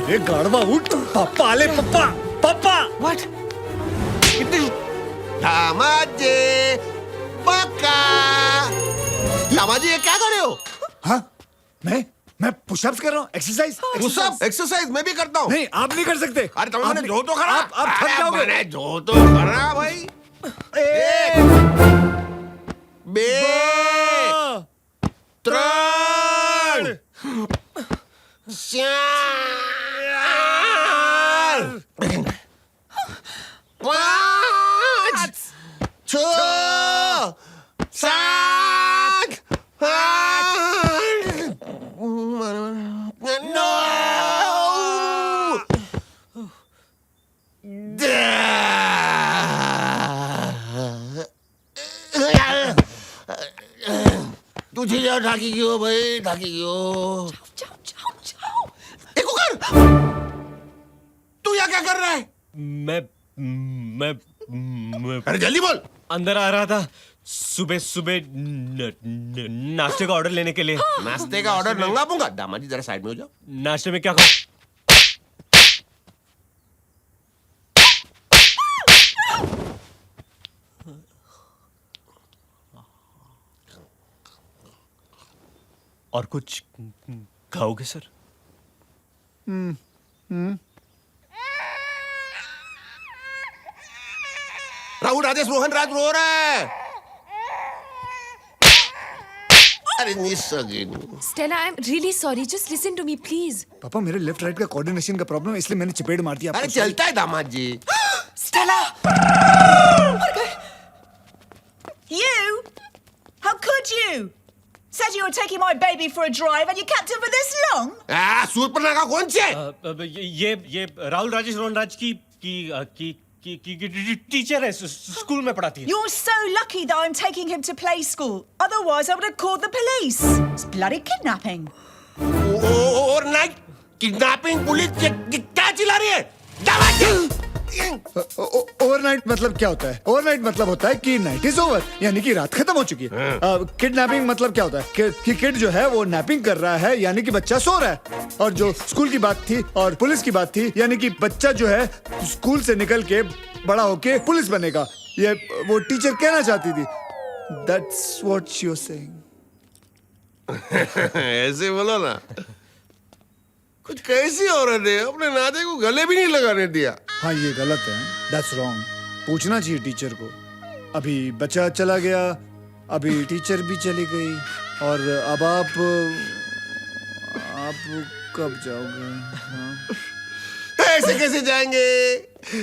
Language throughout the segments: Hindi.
अरे गाड़वा उठ, पापा आले, पापा पापा। What? दामाजी पक्का। दामाजी ये क्या कर रहे हो? हाँ मैं पुशअप्स कर रहा हूँ, एक्सरसाइज। पुशअप एक्सरसाइज मैं भी करता हूँ। नहीं आप नहीं कर सकते। अरे तुमने जो तो करा। आप थक जाओगे। मैंने जो तो करा भाई। एक बे त्रण चार पाँच छः सात आठ नौ तुझे जाओ ढाकी क्यों भाई ढाकी क्यों जाओ जाओ जाओ। एक कर तू यहाँ क्या कर रहा है मैं अरे जल्दी बोल अंदर आ रहा था सुबह सुबह नाश्ते का ऑर्डर लेने के लिए। नाश्ते का ऑर्डर मंगा दूंगा दामाजी जरा साइड में हो जाओ नाश्ते में क्या खाऊं? और कुछ खाओगे सर? राहुल राजेश रोहन राज रो रहा है अरे निस्सगिन Stella, I'm really sorry. Just listen to me, please. पापा मेरे लेफ्ट राइट का कोऑर्डिनेशन का प्रॉब्लम है, इसलिए मैंने चपेट मार दिया। अरे चलता है दामाद जी Stella! You? How could you? Said you were taking my baby for a drive and you kept him for this long? Surpanakha का कौन से ये राहुल राजेश रोहन राज की टीचर है, स्कूल में पढ़ाती है। You're so lucky that I'm taking him to play school. Otherwise, I would have called the police. It's bloody kidnapping. और नाइट किडनैपिंग पुलिस क्या चिल्ला रही है दामाद जी ओवरनाइट मतलब क्या होता है? ओवरनाइट मतलब होता है कि नाइट इज ओवर, यानी कि रात खत्म हो चुकी है। किडनैपिंग मतलब क्या होता है कि किड जो है वो नैपिंग कर रहा है, यानी कि बच्चा सो रहा है। और जो स्कूल की बात थी और पुलिस की बात थी, यानी कि बच्चा जो है स्कूल से निकल के बड़ा होके पुलिस बनेगा, ये वो टीचर कहना चाहती थी। That's what she was saying. ऐसे बोलो ना कुछ कैसी औरत है अपने नाते को गले भी नहीं लगाने दिया। हाँ ये गलत है, दैट्स रॉन्ग। पूछना चाहिए टीचर को। अभी बच्चा चला गया, अभी टीचर भी चली गई, और अब आप कब जाओगे? हाँ? ऐसे कैसे जाएंगे?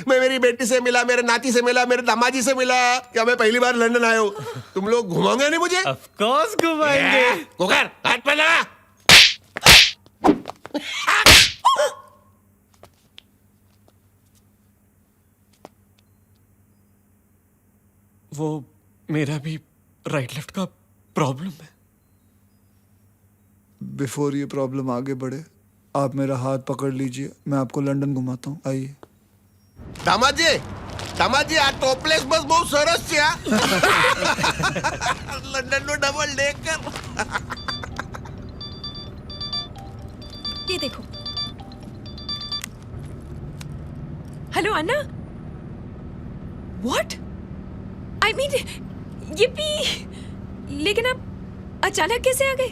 मैं मेरी बेटी से मिला, मेरे नाती से मिला, मेरे दामाजी से मिला। क्या मैं पहली बार लंदन आया हूँ? तुम लोग घुमाओगे नहीं मुझे? ऑफ कोर्स घुमाएंगे। कुकर हाथ पे लगा। वो मेरा भी राइट लेफ्ट का प्रॉब्लम है। बिफोर ये प्रॉब्लम आगे बढ़े आप मेरा हाथ पकड़ लीजिए, मैं आपको लंदन घुमाता हूँ। आइए। दामाजी आ टॉपलेस बस बहुत सरस છે આ લંડન નો ડબલ ડેકર। ये देखो। Hello Anna. What? I mean, ये भी, लेकिन आप अचानक कैसे आ गए?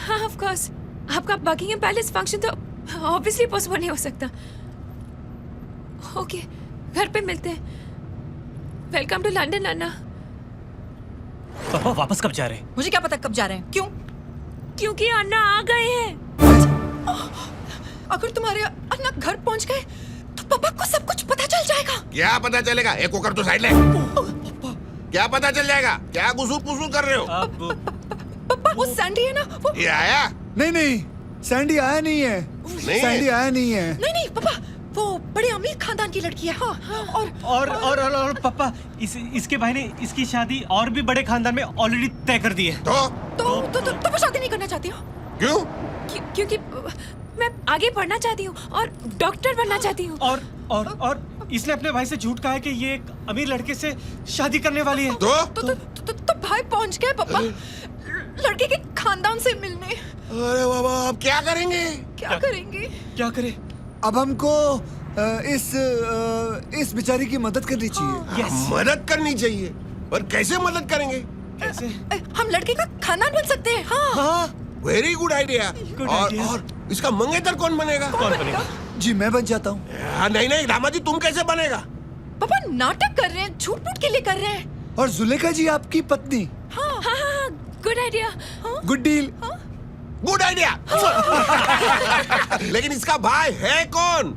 हाँ ऑफ कोर्स, आपका बकिंगम पैलेस फंक्शन तो ऑब्वियसली पॉसिबल नहीं हो सकता। ओके, घर पे मिलते हैं। वेलकम टू लंदन अन्ना। पापा वापस कब जा रहे हैं? मुझे क्या पता कब जा रहे हैं? क्यों? क्योंकि अन्ना आ गए हैं। अगर तुम्हारे अन्ना घर पहुंच गए तो पापा को सब कुछ पता चल जाएगा। क्या पता चलेगा? एक कुकर तो साइड ले। क्या पता चल जाएगा? क्या गुसूर पुसूर कर रहे हो? पापा वो सैंडी है ना, वो ये आया? नहीं सैंडी आया नहीं है। सैंडी आया नहीं है। नहीं पापा, वो बड़े अमीर खानदान की लड़की है। हाँ, और पापा इसके भाई ने इसकी शादी और भी बड़े खानदान में ऑलरेडी तय कर दी है। तो वो शादी नहीं करना चाहती हो? क्यों? क्योंकि मैं आगे पढ़ना चाहती हूँ और डॉक्टर बनना चाहती हूँ। और इसने अपने भाई से झूठ कहा है कि ये एक अमीर लड़के से शादी करने वाली है। तो भाई पहुंच गए पापा लड़के के खानदान से मिलने। अरे बाबा अब क्या करेंगे? क्या करेंगे? क्या करे? अब हमको इस बेचारी की मदद करनी चाहिए। यस। मदद करनी चाहिए, पर कैसे मदद करेंगे? कैसे? हम लड़के का खानदान बन सकते हैं। हाँ। हाँ। Very good idea. idea. और इसका मंगेतर कौन बनेगा? कौन बनेगा? जी मैं बन जाता हूँ। नहीं नहीं दामाद जी, तुम कैसे बनेगा? पापा नाटक कर रहे हैं, झूठ मूठ के लिए कर रहे हैं। और जुलेखा जी आपकी पत्नी। हाँ हाँ हाँ, good idea. Good deal. Good idea. लेकिन इसका भाई है कौन?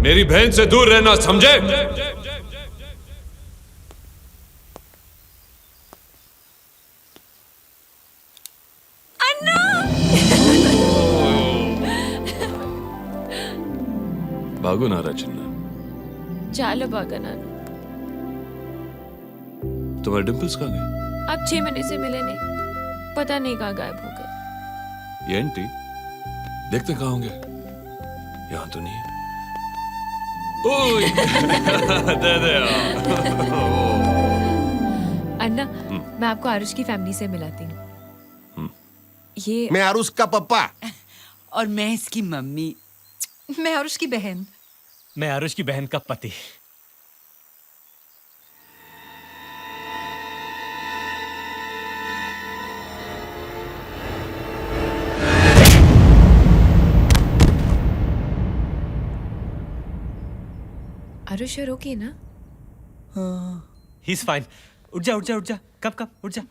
मेरी बहन से दूर रहना, समझे? भागो नारा चिन्ना। चालो बागना। तुम्हारे डिंपल्स कहाँ गए? आप 6 महीने से मिले नहीं, पता नहीं कहाँ गायब हो गए। ये आंटी देखते कहाँ होंगे? यहाँ तो नहीं है। ओए, दे दे अन्ना, मैं आपको आरुष की फैमिली से मिलाती हूँ। ये मैं आरुष का पप्पा। और मैं इसकी मम्मी। मैं आरुष की बहन। मैं आरुष की बहन का पति। आरुष you're okay ना? He is fine. उठ जा उठ जा उठ जा। कब कब उठ जा।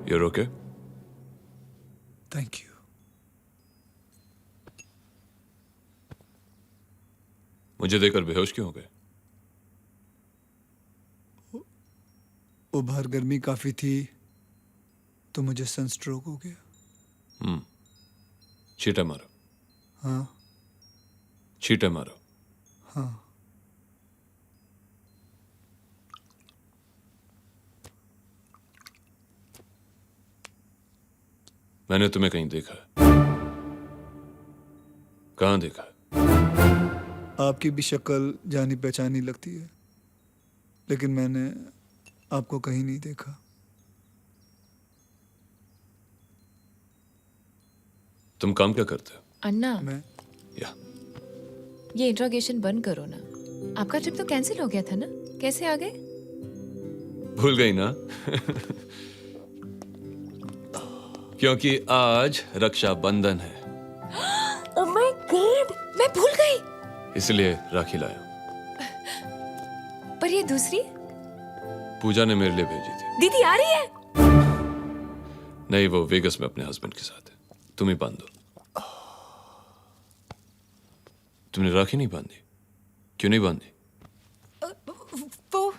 You're okay? Thank you. मुझे देखकर बेहोश क्यों हो गए? वो बाहर गर्मी काफी थी तो मुझे सनस्ट्रोक हो गया। छींटे मारो। हाँ छींटे मारो। हाँ। मैंने तुम्हें कहीं देखा है। कहाँ देखा है? आपकी भी शक्ल जानी पहचानी लगती है, लेकिन मैंने आपको कहीं नहीं देखा। तुम काम क्या करते हो? अन्ना, मैं या ये इंट्रोगेशन बंद करो ना। आपका ट्रिप तो कैंसिल हो गया था ना? कैसे आ गए? भूल गई ना? क्योंकि आज रक्षाबंधन है, ओह माय गॉड, मैं भूल गई। इसलिए राखी लाया। पर ये दूसरी पूजा ने मेरे लिए भेजी थी। दीदी आ रही है? नहीं, वो वेगस में अपने हस्बैंड के साथ है। तुम ही बांध दो। तुमने राखी नहीं बांधी? क्यों नहीं बांधी? वो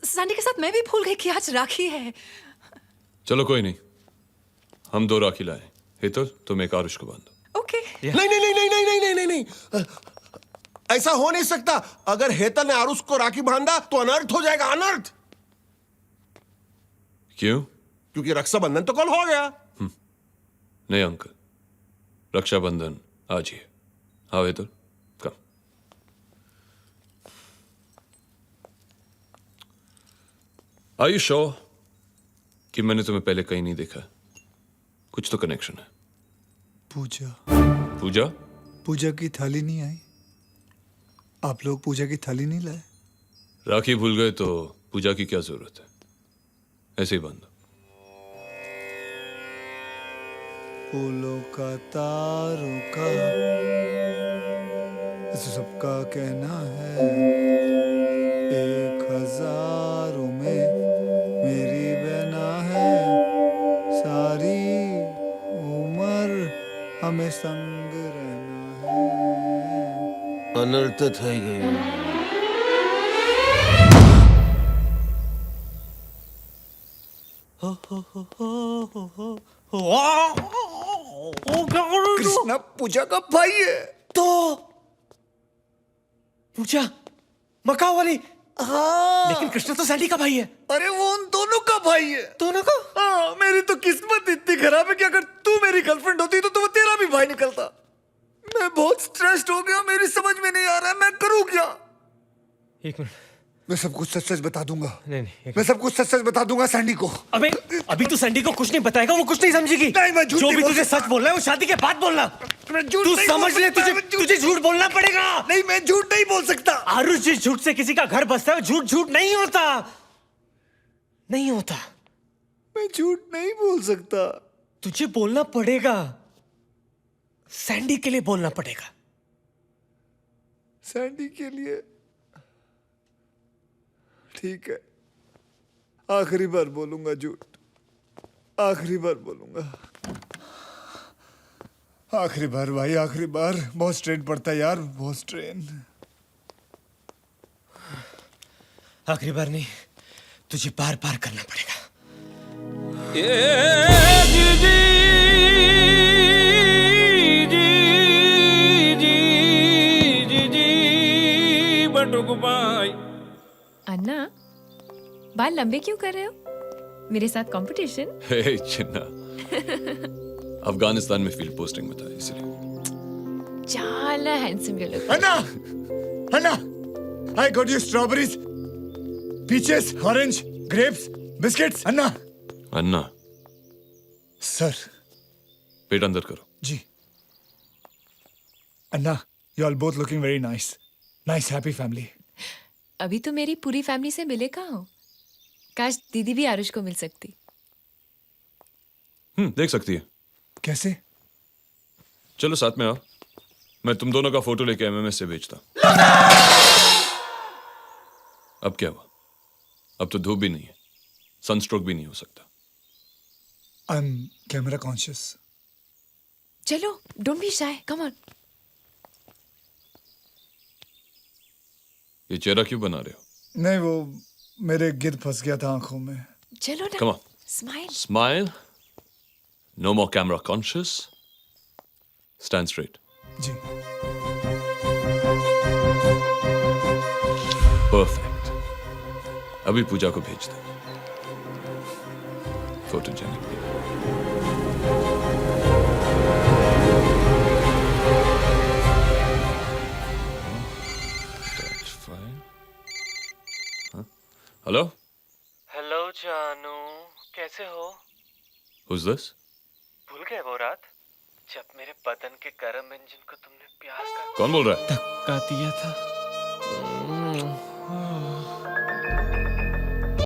सैंडी के साथ मैं भी भूल गई कि आज राखी है। चलो कोई नहीं, हम 2 राखी लाए। हितल, तुम एक आरुष को बांधो। ओके। नहीं नहीं नहीं नहीं नहीं नहीं नहीं नहीं नहीं, ऐसा हो नहीं सकता। अगर हेतल ने आरुष को राखी बांधा तो अनर्थ हो जाएगा, अनर्थ। क्यों? क्योंकि रक्षाबंधन तो कल हो गया। नहीं अंकल, रक्षाबंधन आज ही है। हाँ हितल, कम। आर यू श्योर कि मैंने तुम्हें पहले कहीं नहीं देखा? कुछ तो कनेक्शन है। पूजा पूजा? पूजा की थाली नहीं आई? आप लोग पूजा की थाली नहीं लाए? राखी भूल गए तो पूजा की क्या जरूरत है? ऐसे ही बांधो। फूलों का तारों का सबका कहना है, 1000 में मेरी बहना है, सारी उम्र हमें संग रहना है। अनर्थ થઈ ગયું। कृष्णा पूजा का भाई है। तो पूजा मकाओ वाली। हाँ लेकिन कृष्णा तो सैंडी का भाई है। अरे वो उन दोनों का भाई है। दोनों का? हाँ मेरी तो किस्मत इतनी खराब है कि अगर तू मेरी गर्लफ्रेंड होती तो वो तेरा भी भाई निकलता। मैं बहुत स्ट्रेस्ड हो गया, मेरी समझ में नहीं आ रहा है मैं करूँ क्या। एक मिनट, मैं सब कुछ सच सच बता दूंगा। नहीं, मैं सब कुछ सच सच बता दूंगा सैंडी को। अबे अभी तू सैंडी को कुछ नहीं बताएगा, वो कुछ नहीं समझेगी। नहीं, मैं झूठ जो नहीं भी बोल तुझे सकता। सच बोलना है वो शादी के बाद बोलना। मैं झूठ तू नहीं समझ बोल ले, सकता, तुझे मैं झूठ- तुझे झूठ बोलना पड़ेगा। नहीं मैं झूठ नहीं बोल सकता। आरुष, जिस झूठ से किसी का घर बसता है झूठ झूठ नहीं होता, नहीं होता। मैं झूठ नहीं बोल सकता। तुझे बोलना पड़ेगा, सैंडी के लिए बोलना पड़ेगा। सैंडी के लिए ठीक है, आखिरी बार बोलूंगा झूठ, आखिरी बार बोलूंगा। आखिरी बार भाई, आखिरी बार। बहुत स्ट्रेन पड़ता है यार, बहुत स्ट्रेन। आखिरी बार नहीं, तुझे बार बार करना पड़ेगा। अन्ना, बाल लंबे क्यों कर रहे हो? मेरे साथ कंपटीशन? हे चिन्ना, अफगानिस्तान में फील्ड पोस्टिंग में था इसलिए। చాలా హ్యాండ్సమ్ యు లుక్. अन्ना, अन्ना, I got you strawberries, peaches, orange, grapes, biscuits. अन्ना, अन्ना, सर। पेट अंदर करो। जी। अन्ना, you all both looking very nice. Nice, happy family. अभी तो मेरी पूरी फैमिली से मिले कहाँ हो? काश दीदी भी आरुष को मिल सकती. देख सकती है। कैसे? चलो साथ में आओ, मैं तुम दोनों का फोटो लेके एमएमएस से भेजता। अब क्या हुआ? अब तो धूप भी नहीं है, सनस्ट्रोक भी नहीं हो सकता। I'm camera conscious. चलो, don't be shy, come on. ये चेहरा क्यों बना रहे हो? नहीं वो मेरे गिद्ध फंस गया था आंखों में। चलो ना. Come on. Smile. Smile. No more camera conscious. Stand straight. जी। Perfect. अभी पूजा को भेज दे। Photogenic. That's fine. Hello? Hello जानू, कैसे हो? Who's this? भूल गए वो रात जब मेरे बदन के गर्म इंजन को तुमने प्यार का कौन बोल रहा है? धक्का दिया था?